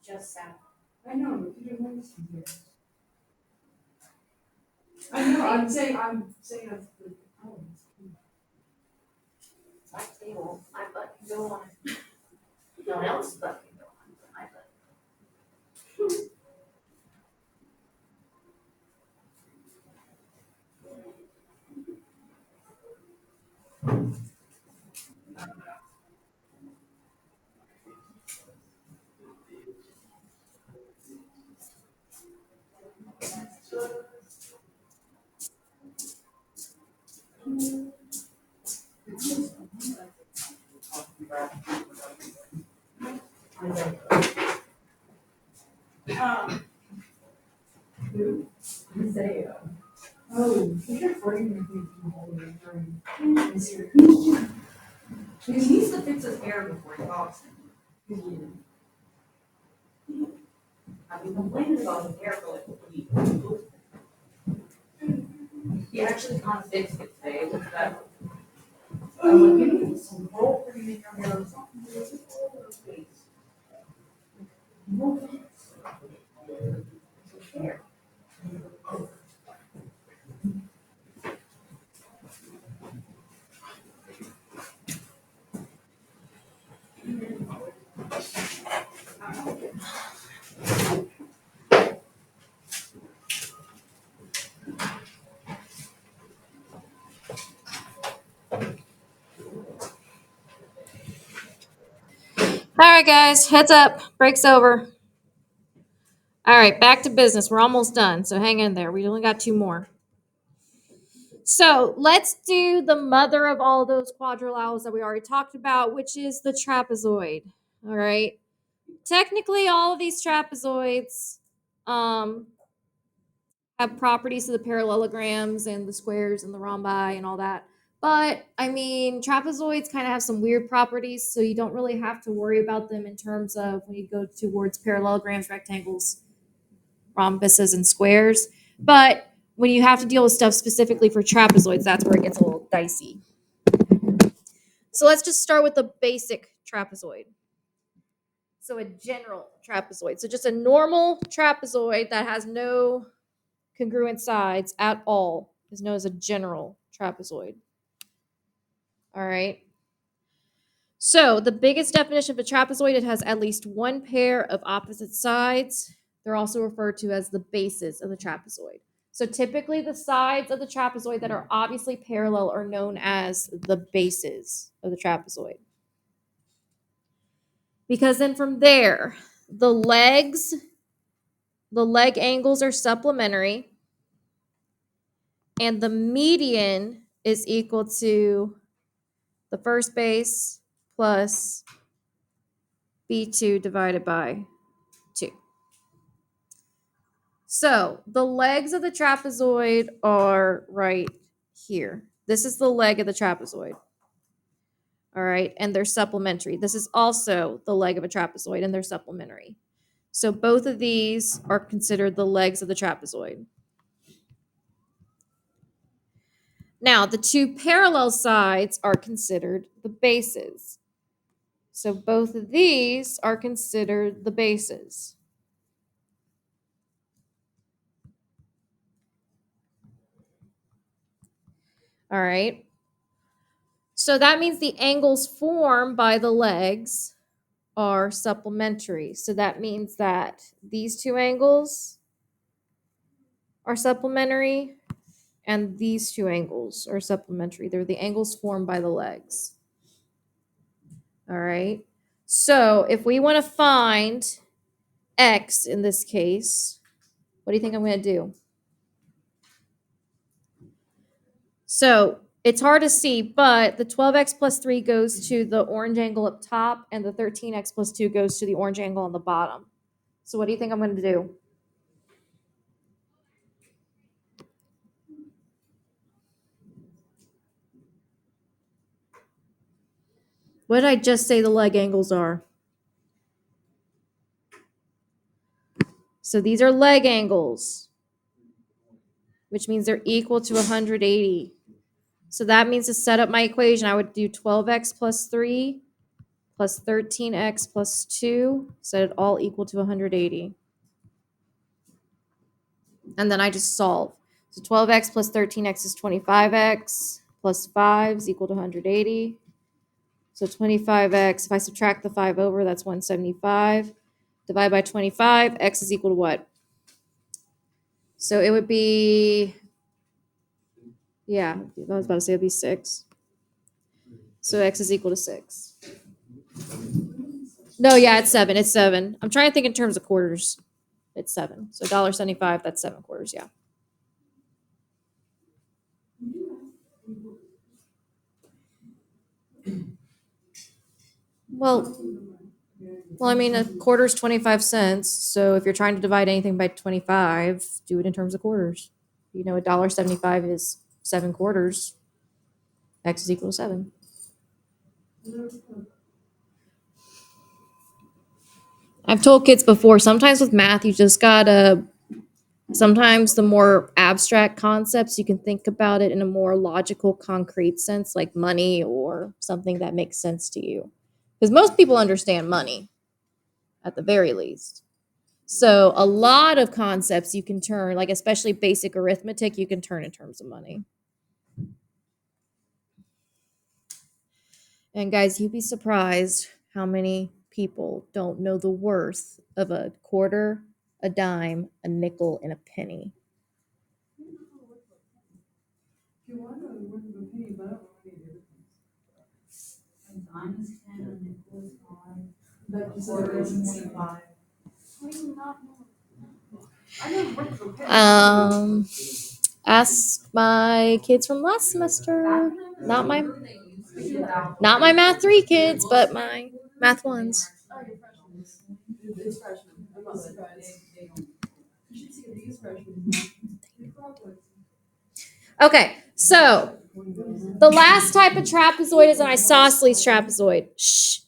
Just sat. I know. I know. I'm saying that's the. My table, my butt can go on. No one else's butt can go on, but my butt. He needs to fix his hair before he talks. I've been complaining about his hair for like a week. He actually kind of fixed it today. It looks better. I'm like, you need some roll cream in your hair or something. Just all over his face. Hair. All right, guys, heads up. Break's over. All right, back to business. We're almost done, so hang in there. We only got 2 more. So let's do the mother of all those quadrilaterals that we already talked about, which is the trapezoid. All right. Technically, all of these trapezoids have properties of the parallelograms and the squares and the rhombi and all that. But I mean, trapezoids kind of have some weird properties, so you don't really have to worry about them in terms of when you go towards parallelograms, rectangles, rhombuses, and squares. But when you have to deal with stuff specifically for trapezoids, that's where it gets a little dicey. So let's just start with the basic trapezoid. So a general trapezoid. So just a normal trapezoid that has no congruent sides at all is known as a general trapezoid. All right. So the biggest definition of a trapezoid, it has at least one pair of opposite sides. They're also referred to as the bases of the trapezoid. So typically the sides of the trapezoid that are obviously parallel are known as the bases of the trapezoid. Because then from there, the leg angles are supplementary, and the median is equal to the first base plus B2 divided by 2. So the legs of the trapezoid are right here. This is the leg of the trapezoid. All right, and they're supplementary. This is also the leg of a trapezoid, and they're supplementary. So both of these are considered the legs of the trapezoid. Now, the 2 parallel sides are considered the bases. So both of these are considered the bases. All right. So that means the angles formed by the legs are supplementary. So that means that these 2 angles are supplementary and these 2 angles are supplementary. They're the angles formed by the legs. All right. So if we want to find x in this case, what do you think I'm going to do? So it's hard to see, but the 12x plus 3 goes to the orange angle up top, and the 13x plus 2 goes to the orange angle on the bottom. So what do you think I'm going to do? What did I just say the leg angles are? So these are leg angles, which means they're equal to 180. So that means to set up my equation, I would do 12x plus 3 plus 13x plus 2, set it all equal to 180. And then I just solve. So 12x plus 13x is 25x plus 5 is equal to 180. So 25x, if I subtract the 5 over, that's 175. Divide by 25, x is equal to what? So it would be, yeah, I was about to say it would be 6. So x is equal to 6. No, yeah, it's 7. It's 7. I'm trying to think in terms of quarters. It's 7. So $1.75, that's 7 quarters, yeah. Well, Well, I mean, a quarter is 25 cents. So if you're trying to divide anything by 25, do it in terms of quarters. You know, $1.75 is 7 quarters. X is equal to 7. I've told kids before, sometimes with math, you just gotta, sometimes the more abstract concepts, you can think about it in a more logical, concrete sense, like money or something that makes sense to you. Because most people understand money at the very least. So a lot of concepts you can turn, like especially basic arithmetic, you can turn in terms of money. And guys, you'd be surprised how many people don't know the worth of a quarter, a dime, a nickel, and a penny. Um, ask my kids from last semester. Not my math 3 kids, but my math 1s. Okay, so the last type of trapezoid is an isosceles trapezoid. Shh.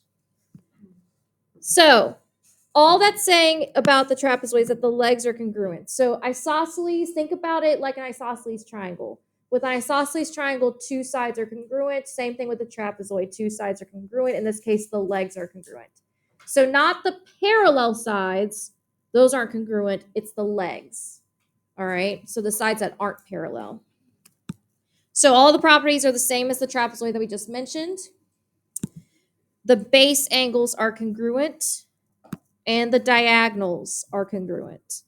So all that's saying about the trapezoid is that the legs are congruent. So isosceles, think about it like an isosceles triangle. With an isosceles triangle, 2 sides are congruent. Same thing with the trapezoid, 2 sides are congruent. In this case, the legs are congruent. So not the parallel sides, those aren't congruent, it's the legs. All right, so the sides that aren't parallel. So all the properties are the same as the trapezoid that we just mentioned. The base angles are congruent and the diagonals are congruent.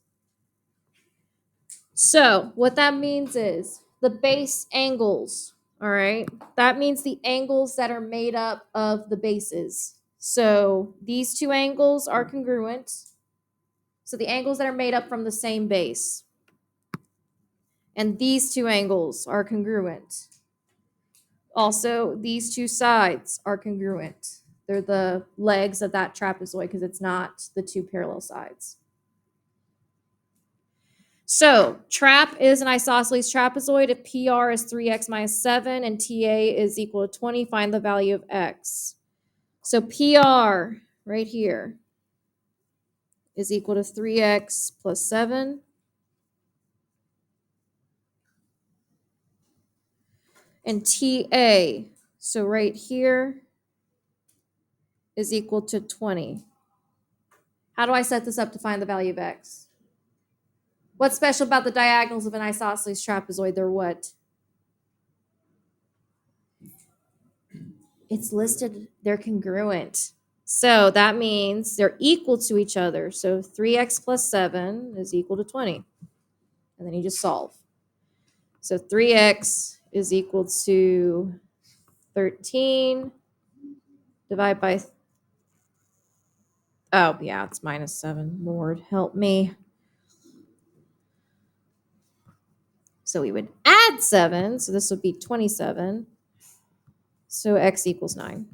So what that means is the base angles, all right, that means the angles that are made up of the bases. So these 2 angles are congruent. So the angles that are made up from the same base. And these 2 angles are congruent. Also, these 2 sides are congruent. They're the legs of that trapezoid because it's not the 2 parallel sides. So, trap is an isosceles trapezoid. If PR is 3x minus 7 and TA is equal to 20, find the value of x. So, PR right here is equal to 3x plus 7. And TA, so right here, is equal to 20. How do I set this up to find the value of x? What's special about the diagonals of an isosceles trapezoid? They're what? It's listed, they're congruent. So that means they're equal to each other. So 3x plus 7 is equal to 20. And then you just solve. So 3x is equal to 13. Divide by, oh yeah, it's minus 7. Lord, help me. So we would add 7. So this would be 27. So x equals 9.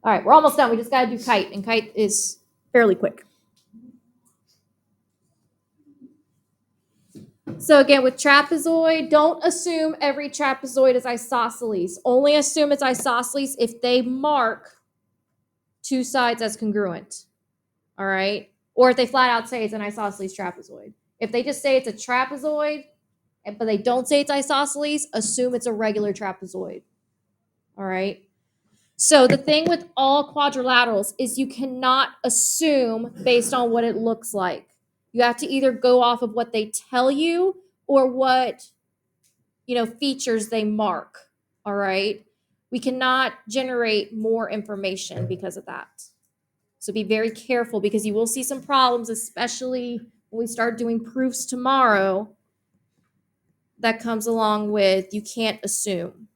All right, we're almost done. We just got to do kite, and kite is fairly quick. So again, with trapezoid, don't assume every trapezoid is isosceles. Only assume it's isosceles if they mark 2 sides as congruent. All right? Or if they flat out say it's an isosceles trapezoid. If they just say it's a trapezoid, but they don't say it's isosceles, assume it's a regular trapezoid. All right? So the thing with all quadrilaterals is you cannot assume based on what it looks like. You have to either go off of what they tell you or what features they mark. All right. We cannot generate more information because of that. So be very careful because you will see some problems, especially when we start doing proofs tomorrow, that comes along with you can't assume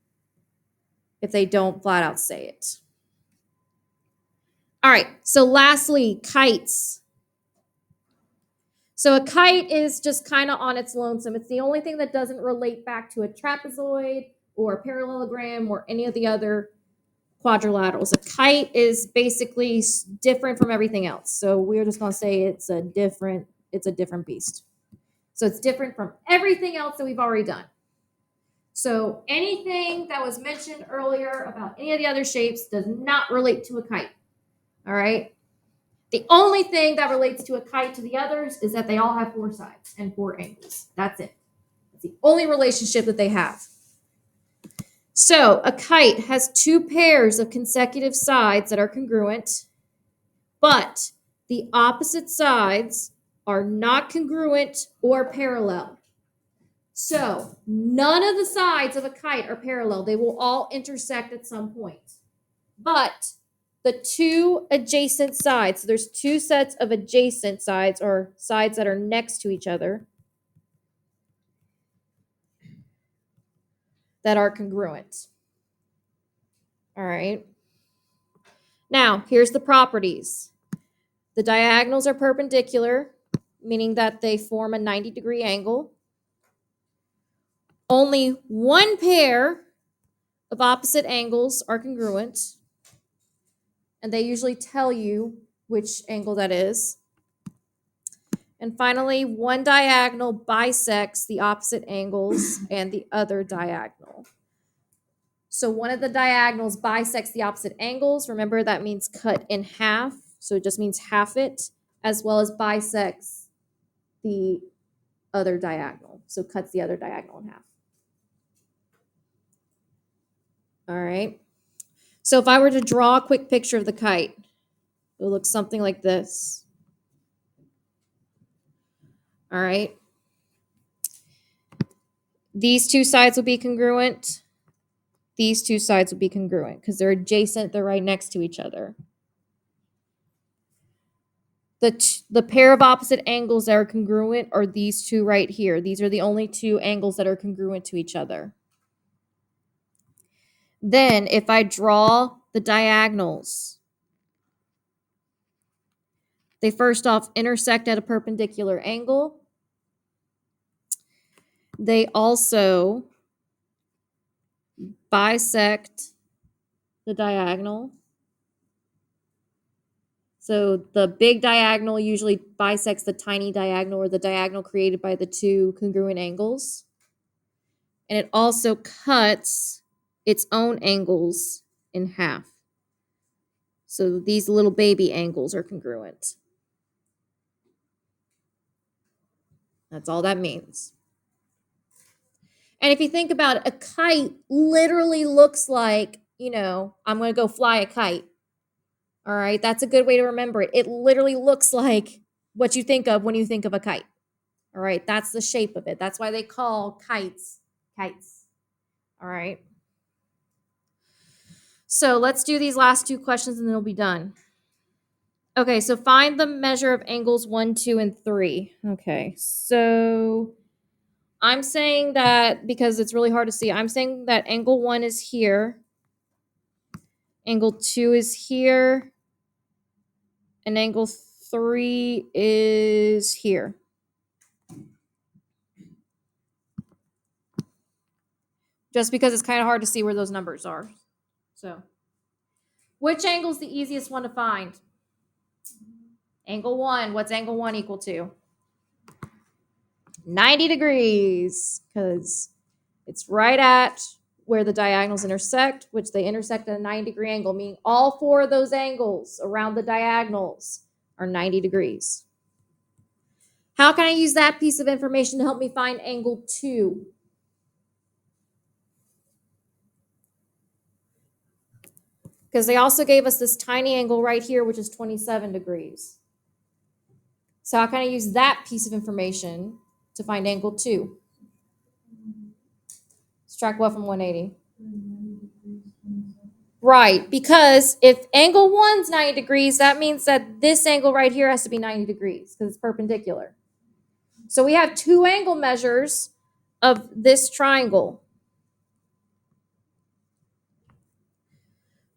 if they don't flat out say it. All right. So lastly, kites. So a kite is just kind of on its lonesome. It's the only thing that doesn't relate back to a trapezoid or a parallelogram or any of the other quadrilaterals. A kite is basically different from everything else. So we're just going to say it's a different beast. So it's different from everything else that we've already done. So anything that was mentioned earlier about any of the other shapes does not relate to a kite. All right. The only thing that relates to a kite to the others is that they all have 4 sides and 4 angles. That's it. That's the only relationship that they have. So a kite has 2 pairs of consecutive sides that are congruent, but the opposite sides are not congruent or parallel. So none of the sides of a kite are parallel. They will all intersect at some point. But the 2 adjacent sides, so there's 2 sets of adjacent sides or sides that are next to each other that are congruent. All right. Now, here's the properties. The diagonals are perpendicular, meaning that they form a 90-degree angle. Only one pair of opposite angles are congruent, and they usually tell you which angle that is. And finally, one diagonal bisects the opposite angles and the other diagonal. So one of the diagonals bisects the opposite angles. Remember, that means cut in half. So it just means half it, as well as bisects the other diagonal. So cuts the other diagonal in half. All right. So if I were to draw a quick picture of the kite, it will look something like this. All right. These 2 sides will be congruent. These 2 sides will be congruent because they're adjacent. They're right next to each other. The pair of opposite angles that are congruent are these 2 right here. These are the only 2 angles that are congruent to each other. Then if I draw the diagonals, they first off intersect at a perpendicular angle. They also bisect the diagonal. So the big diagonal usually bisects the tiny diagonal or the diagonal created by the 2 congruent angles. And it also cuts its own angles in half. So these little baby angles are congruent. That's all that means. And if you think about it, a kite literally looks like, I'm going to go fly a kite. All right, that's a good way to remember it. It literally looks like what you think of when you think of a kite. All right, that's the shape of it. That's why they call kites kites. All right. So let's do these last 2 questions and then we'll be done. Okay, so find the measure of angles 1, 2, and 3. Okay, so I'm saying that because it's really hard to see, I'm saying that angle 1 is here, angle 2 is here, and angle 3 is here. Just because it's kind of hard to see where those numbers are. So, which angle is the easiest one to find? Angle 1. What's angle 1 equal to? 90 degrees, because it's right at where the diagonals intersect, which they intersect at a 90-degree angle, meaning all 4 of those angles around the diagonals are 90 degrees. How can I use that piece of information to help me find angle 2? Because they also gave us this tiny angle right here, which is 27 degrees. So how can I use that piece of information to find angle 2? Subtract what from 180? Right, because if angle 1's 90 degrees, that means that this angle right here has to be 90 degrees because it's perpendicular. So we have 2 angle measures of this triangle.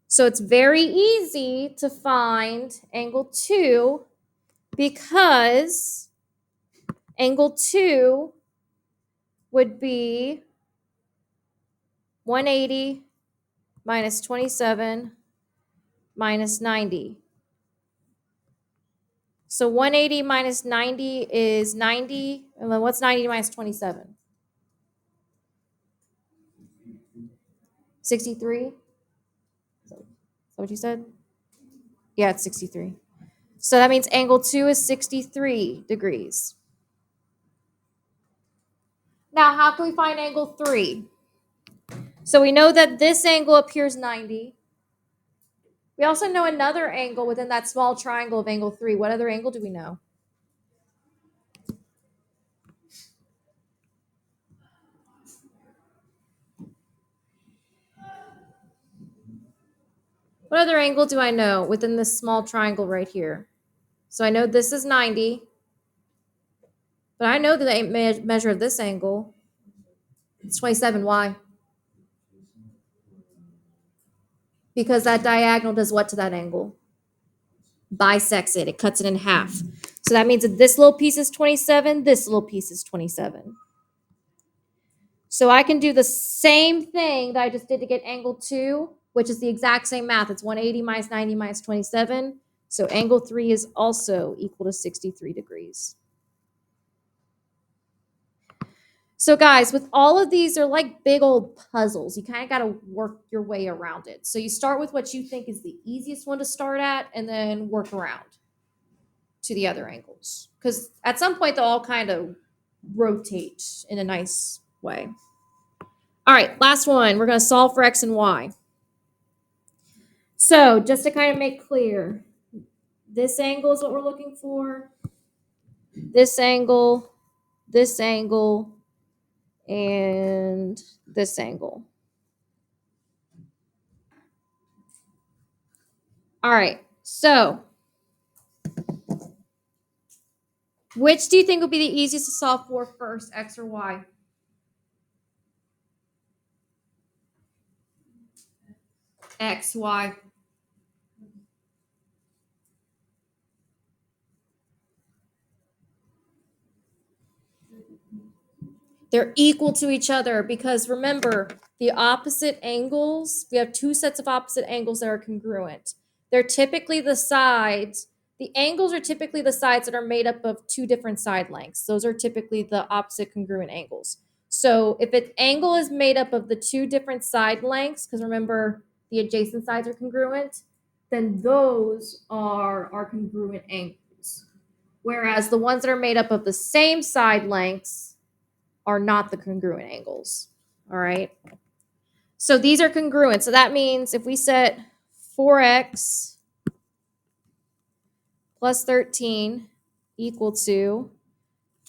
So it's very easy to find angle 2 because angle 2 would be 180 minus 27 minus 90. So 180 minus 90 is 90. And then what's 90 minus 27? 63? Is that what you said? Yeah, it's 63. So that means angle 2 is 63 degrees. Now, how can we find angle 3? So we know that this angle up here is 90. We also know another angle within that small triangle of angle 3. What other angle do we know? What other angle do I know within this small triangle right here? So I know this is 90, but I know the measure of this angle. It's 27. Why? Because that diagonal does what to that angle? Bisects it. It cuts it in half. So that means that this little piece is 27, this little piece is 27. So I can do the same thing that I just did to get angle 2, which is the exact same math. It's 180 minus 90 minus 27. So angle 3 is also equal to 63 degrees. So guys, with all of these, they're like big old puzzles. You kind of got to work your way around it. So you start with what you think is the easiest one to start at and then work around to the other angles. Because at some point, they'll all kind of rotate in a nice way. All right, last one. We're going to solve for x and y. So just to kind of make clear, this angle is what we're looking for. This angle, and this angle. All right, so which do you think will be the easiest to solve for first, x or y? X, y. They're equal to each other because remember, the opposite angles, we have two sets of opposite angles that are congruent. They're typically the sides. The angles are typically the sides that are made up of two different side lengths. Those are typically the opposite congruent angles. So if an angle is made up of the two different side lengths, because remember, the adjacent sides are congruent, then those are our congruent angles. Whereas the ones that are made up of the same side lengths are not the congruent angles. All right. So these are congruent. So that means if we set 4x plus 13 equal to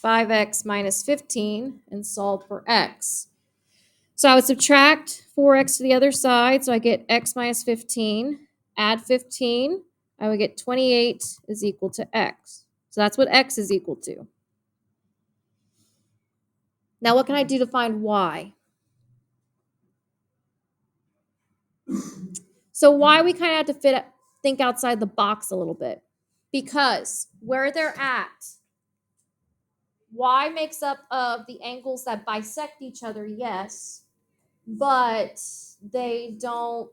5x minus 15 and solve for x. So I would subtract 4x to the other side. So I get x minus 15. Add 15. I would get 28 is equal to x. So that's what x is equal to. Now what can I do to find y? So why we kind of have to think outside the box a little bit. Because where they're at, y makes up of the angles that bisect each other, yes, but they don't,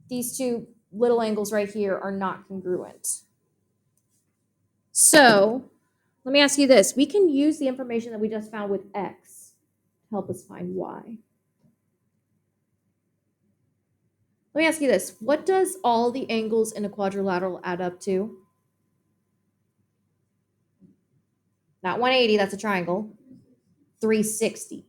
these two little angles right here are not congruent. So let me ask you this. We can use the information that we just found with x to help us find y. Let me ask you this. What does all the angles in a quadrilateral add up to? Not 180, that's a triangle. 360.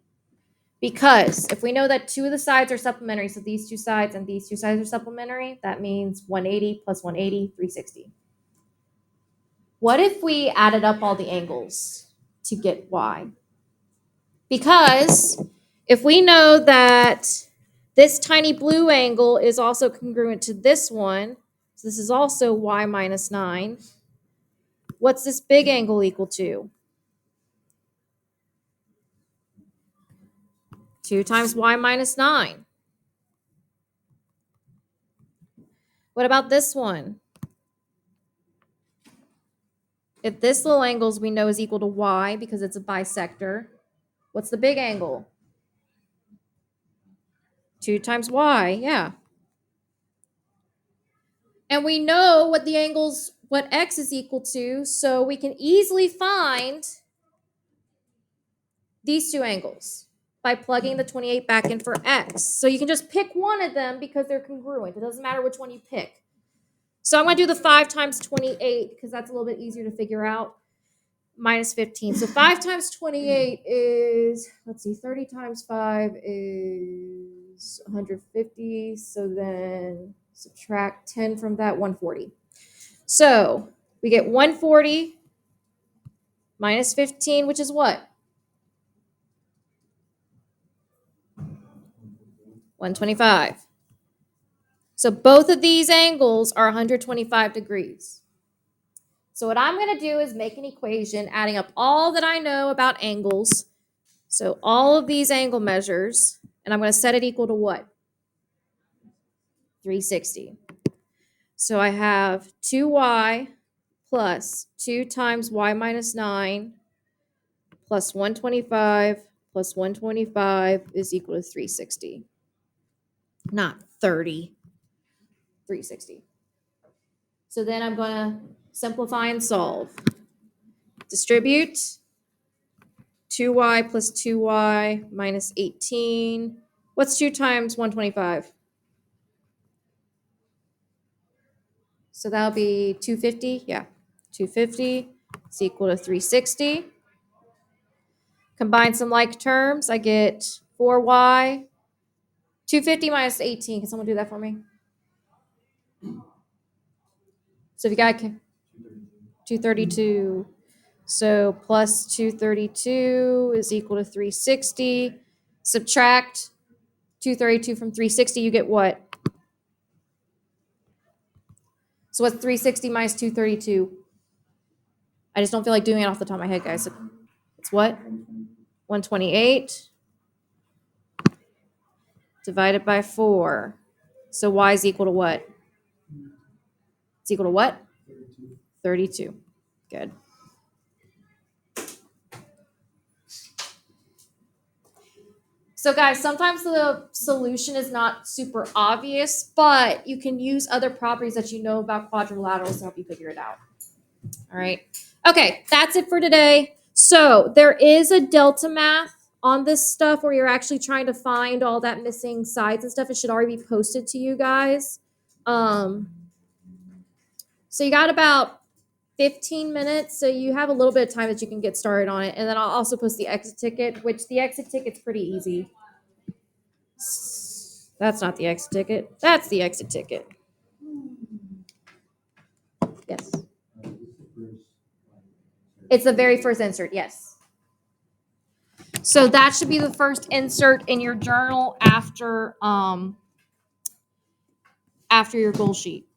Because if we know that two of the sides are supplementary, so these two sides and these two sides are supplementary, that means 180 plus 180, 360. What if we added up all the angles to get y? Because if we know that this tiny blue angle is also congruent to this one, so this is also y minus 9, what's this big angle equal to? 2 times y minus 9. What about this one? If this little angle we know is equal to y because it's a bisector, what's the big angle? 2 times y, yeah. And we know what the angles, what x is equal to, so we can easily find these two angles by plugging the 28 back in for x. So you can just pick one of them because they're congruent. It doesn't matter which one you pick. So I'm going to do the 5 times 28 because that's a little bit easier to figure out. Minus 15. So 5 times 28 is, let's see, 30 times 5 is 150. So then subtract 10 from that, 140. So we get 140 minus 15, which is what? 125. So both of these angles are 125 degrees. So what I'm going to do is make an equation adding up all that I know about angles. So all of these angle measures, and I'm going to set it equal to what? 360. So I have 2y plus 2 times y minus 9 plus 125 plus 125 is equal to 360. Not 30. 360. So then I'm going to simplify and solve. Distribute 2y plus 2y minus 18. What's 2 times 125? So that'll be 250. Yeah, 250 is equal to 360. Combine some like terms. I get 4y. 250 minus 18. Can someone do that for me? So if you got 232. So plus 232 is equal to 360. Subtract 232 from 360, you get what? So what's 360 minus 232? I just don't feel like doing it off the top of my head, guys. So it's what? 128 divided by 4. So y is equal to what? It's equal to what? 32. Good. So guys, sometimes the solution is not super obvious, but you can use other properties that you know about quadrilaterals to help you figure it out. All right. Okay, that's it for today. So there is a delta math on this stuff where you're actually trying to find all that missing sides and stuff. It should already be posted to you guys. So you got about 15 minutes, so you have a little bit of time that you can get started on it. And then I'll also post the exit ticket, which the exit ticket's pretty easy. That's not the exit ticket. That's the exit ticket. Yes. It's the very first insert, yes. So that should be the first insert in your journal after your goal sheet.